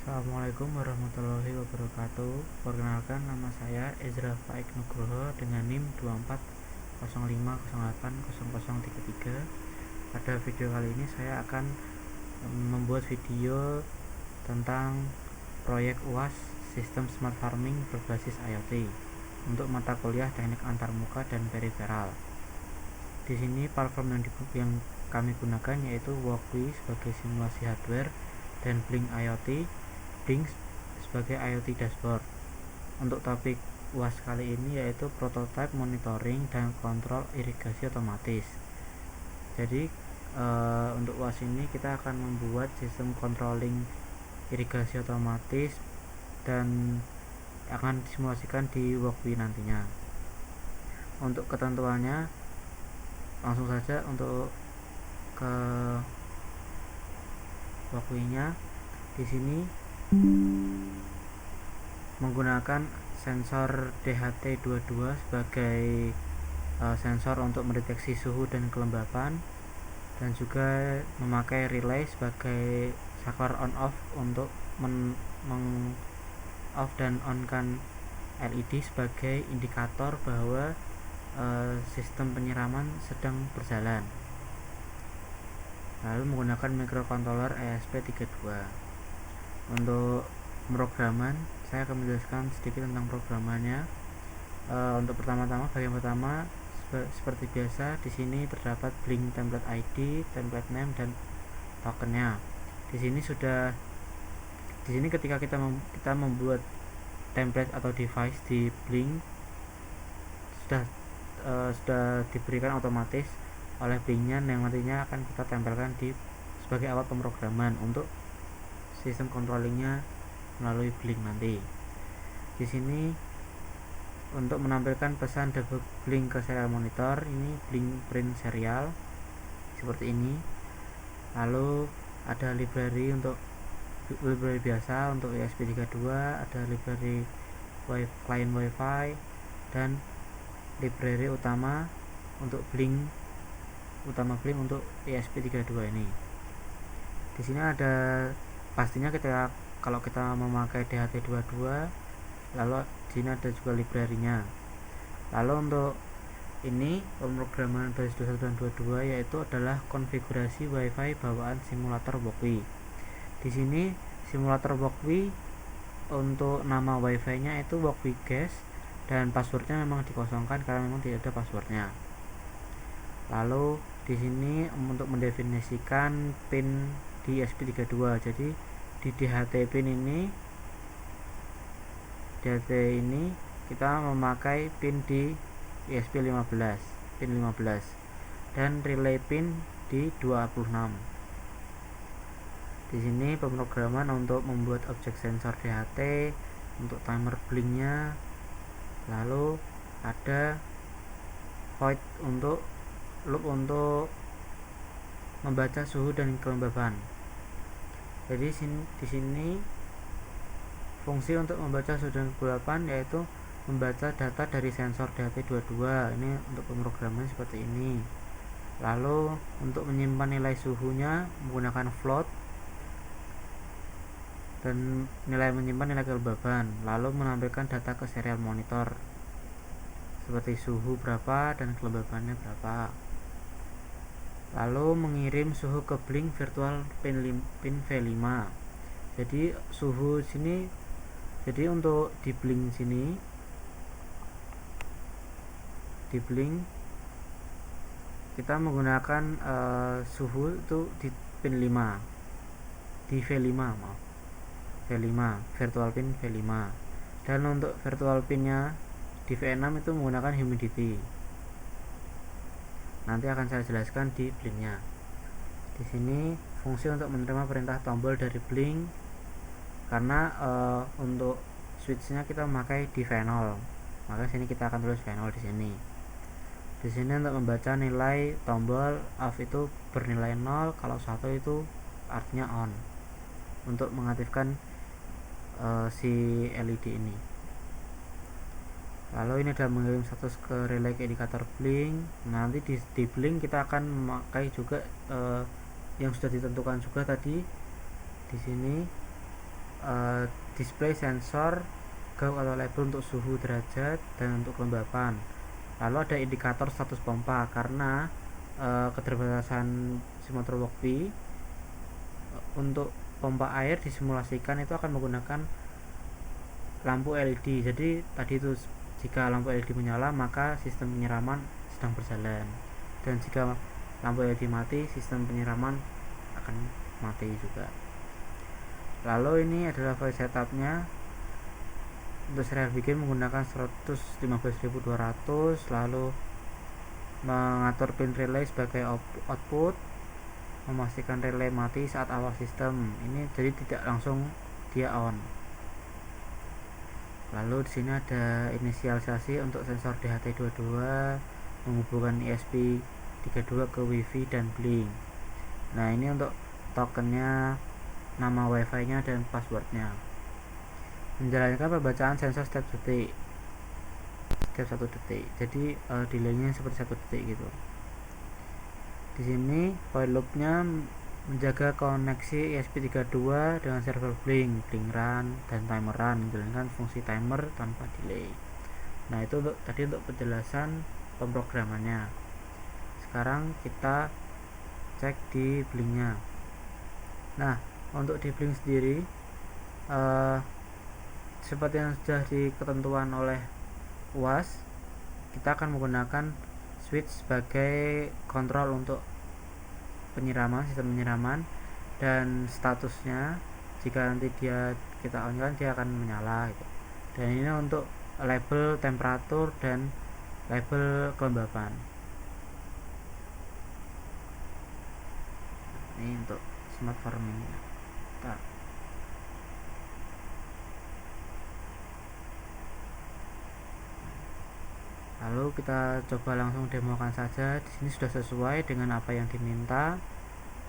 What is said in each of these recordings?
Assalamualaikum warahmatullahi wabarakatuh. Perkenalkan, nama saya Ezra Faik Nugroho dengan NIM 2405080033. Pada video kali ini saya akan membuat video tentang proyek UAS Sistem Smart Farming berbasis IoT untuk mata kuliah Teknik Antarmuka dan Periferal. Di sini platform yang kami gunakan yaitu Walkway sebagai simulasi hardware dan Blink IoT sebagai IoT dashboard. Untuk topik UAS kali ini yaitu prototype monitoring dan kontrol irigasi otomatis. Jadi untuk UAS ini kita akan membuat sistem controlling irigasi otomatis dan akan disimulasikan di Walkway nantinya. Untuk ketentuannya langsung saja untuk ke Walkway-nya. Di sini menggunakan sensor DHT22 sebagai sensor untuk mendeteksi suhu dan kelembapan, dan juga memakai relay sebagai saklar on off untuk off dan on kan LED sebagai indikator bahwa sistem penyiraman sedang berjalan. Lalu menggunakan microcontroller ESP32. Untuk pemrograman, saya akan menjelaskan sedikit tentang programannya. Untuk pertama-tama, bagian pertama seperti biasa, di sini terdapat Blink template ID, template name, dan tokennya. Di sini ketika kita membuat template atau device di Blink sudah diberikan otomatis oleh Blinknya, yang nantinya akan kita tempelkan sebagai alat pemrograman untuk sistem controllingnya melalui Blink nanti. Di sini untuk menampilkan pesan debug Blink ke serial monitor, ini Blink print serial seperti ini. Lalu ada library biasa untuk ESP32, ada library client Wi-Fi, dan library utama Blink untuk ESP32 ini. Di sini ada pastinya kalau kita memakai DHT22, lalu di sini ada juga library-nya. Lalu untuk ini pemrograman basis 21 dan 22 yaitu adalah konfigurasi Wi-Fi bawaan simulator Walkway. Di sini simulator Walkway untuk nama Wi-Fi-nya itu Walkway Guest, dan passwordnya memang dikosongkan karena memang tidak ada passwordnya. Lalu di sini untuk mendefinisikan pin di ESP32, jadi di DHT ini kita memakai pin di ESP15, pin 15, dan relay pin di 26. Di sini pemrograman untuk membuat objek sensor DHT, untuk timer blinknya, lalu ada void untuk loop untuk membaca suhu dan kelembapan. Jadi di sini fungsi untuk membaca suhu dan kelembapan yaitu membaca data dari sensor DHT22. Ini untuk pemrograman seperti ini. Lalu untuk menyimpan nilai suhunya menggunakan float, dan menyimpan nilai kelembapan, lalu menampilkan data ke serial monitor seperti suhu berapa dan kelembapannya berapa. Lalu mengirim suhu ke Blink virtual pin V5. Jadi suhu sini, jadi untuk di Blink sini, di Blink kita menggunakan suhu itu di pin 5, di V5, V5 virtual pin V5, dan untuk virtual pinnya di V6 itu menggunakan humidity. Nanti akan saya jelaskan di Blinknya. Di sini fungsi untuk menerima perintah tombol dari Blink, karena untuk switchnya kita memakai di V0, maka sini kita akan tulis V0 di sini. Di sini untuk membaca nilai tombol off itu bernilai 0, kalau 1 itu artinya on, untuk mengaktifkan si LED ini. Lalu ini adalah mengirim status ke relay ke indikator Blink. Nanti di Blink kita akan memakai juga yang sudah ditentukan juga tadi di sini display sensor gauk atau label untuk suhu derajat dan untuk kelembapan. Lalu ada indikator status pompa karena keterbatasan simulator Walkbee. Untuk pompa air disimulasikan itu akan menggunakan lampu LED. Jadi tadi itu jika lampu LED menyala maka sistem penyiraman sedang berjalan, dan jika lampu LED mati sistem penyiraman akan mati juga. Lalu ini adalah file setupnya. Untuk serial bikin menggunakan 115.200, lalu mengatur pin relay sebagai output, memastikan relay mati saat awal sistem. Ini jadi tidak langsung dia on. Lalu di sini ada inisialisasi untuk sensor DHT22, menghubungkan ESP32 ke WiFi dan Blink. Nah, ini untuk tokennya, nama WiFi nya dan passwordnya. Menjalankan pembacaan sensor setiap 1 detik. Jadi delaynya seperti 1 detik gitu. Di sini while loopnya menjaga koneksi ESP32 dengan server Blink run, dan timer run, menjalankan fungsi timer tanpa delay. Nah, itu tadi untuk penjelasan pemrogramannya. Sekarang kita cek di Blinknya. Nah, untuk di Blink sendiri seperti yang sudah diketentuan oleh UAS, kita akan menggunakan switch sebagai kontrol untuk penyiraman, sistem penyiraman, dan statusnya jika nanti kita on kan dia akan menyala gitu. Dan ini untuk label temperatur dan label kelembapan. Ini untuk smart farming. Lalu kita coba langsung demokan saja. Di sini sudah sesuai dengan apa yang diminta,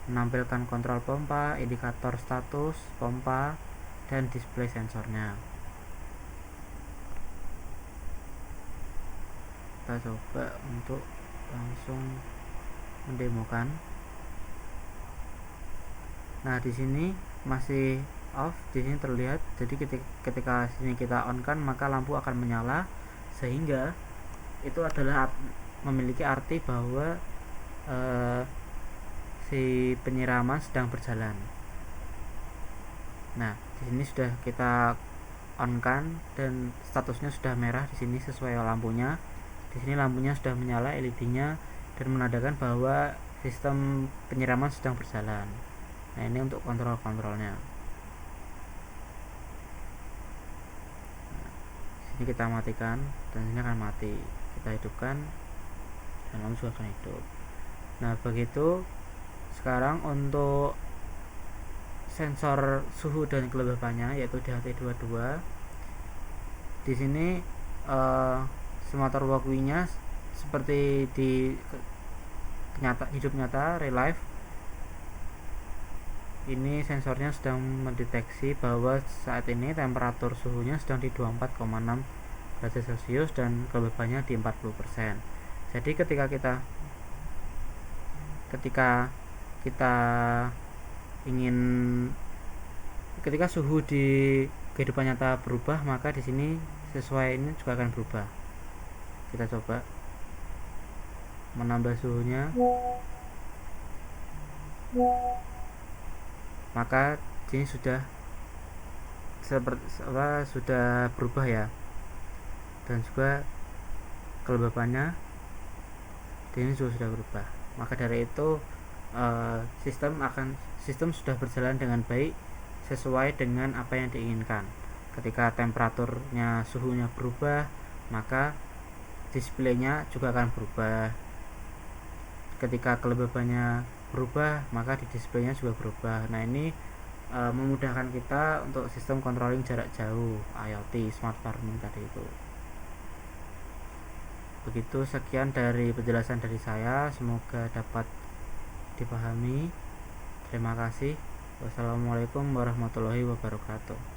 menampilkan kontrol pompa, indikator status pompa, dan display sensornya. Kita coba untuk langsung mendemokan. Nah, di sini masih off, di sini terlihat. Jadi ketika sini kita on kan, maka lampu akan menyala, sehingga itu adalah memiliki arti bahwa si penyiraman sedang berjalan. Nah, di sini sudah kita on kan dan statusnya sudah merah di sini sesuai lampunya. Di sini lampunya sudah menyala LED-nya dan menandakan bahwa sistem penyiraman sedang berjalan. Nah, ini untuk kontrolnya. Nah, sini kita matikan dan ini akan mati. Kita hidupkan dan lampu juga akan hidup. Nah, begitu. Sekarang untuk sensor suhu dan kelembapannya yaitu DHT22. Di sini simulator Walkbee-nya seperti di hidup nyata real life. Ini sensornya sedang mendeteksi bahwa saat ini temperatur suhunya sedang di 24,6 derajat Celcius dan kelembapannya di 40%. Jadi ketika suhu di kehidupan nyata berubah, maka di sini sesuai ini juga akan berubah. Kita coba menambah suhunya, maka ini sudah berubah ya, dan juga kelembapannya ini juga sudah berubah. Maka dari itu sistem sudah berjalan dengan baik sesuai dengan apa yang diinginkan. Ketika temperaturnya, suhunya berubah, maka displaynya juga akan berubah. Ketika kelembapannya berubah, maka di displaynya juga berubah. Nah, ini memudahkan kita untuk sistem controlling jarak jauh IoT smart farming tadi itu. Begitu, sekian dari penjelasan dari saya, semoga dapat dipahami. Terima kasih. Wassalamualaikum warahmatullahi wabarakatuh.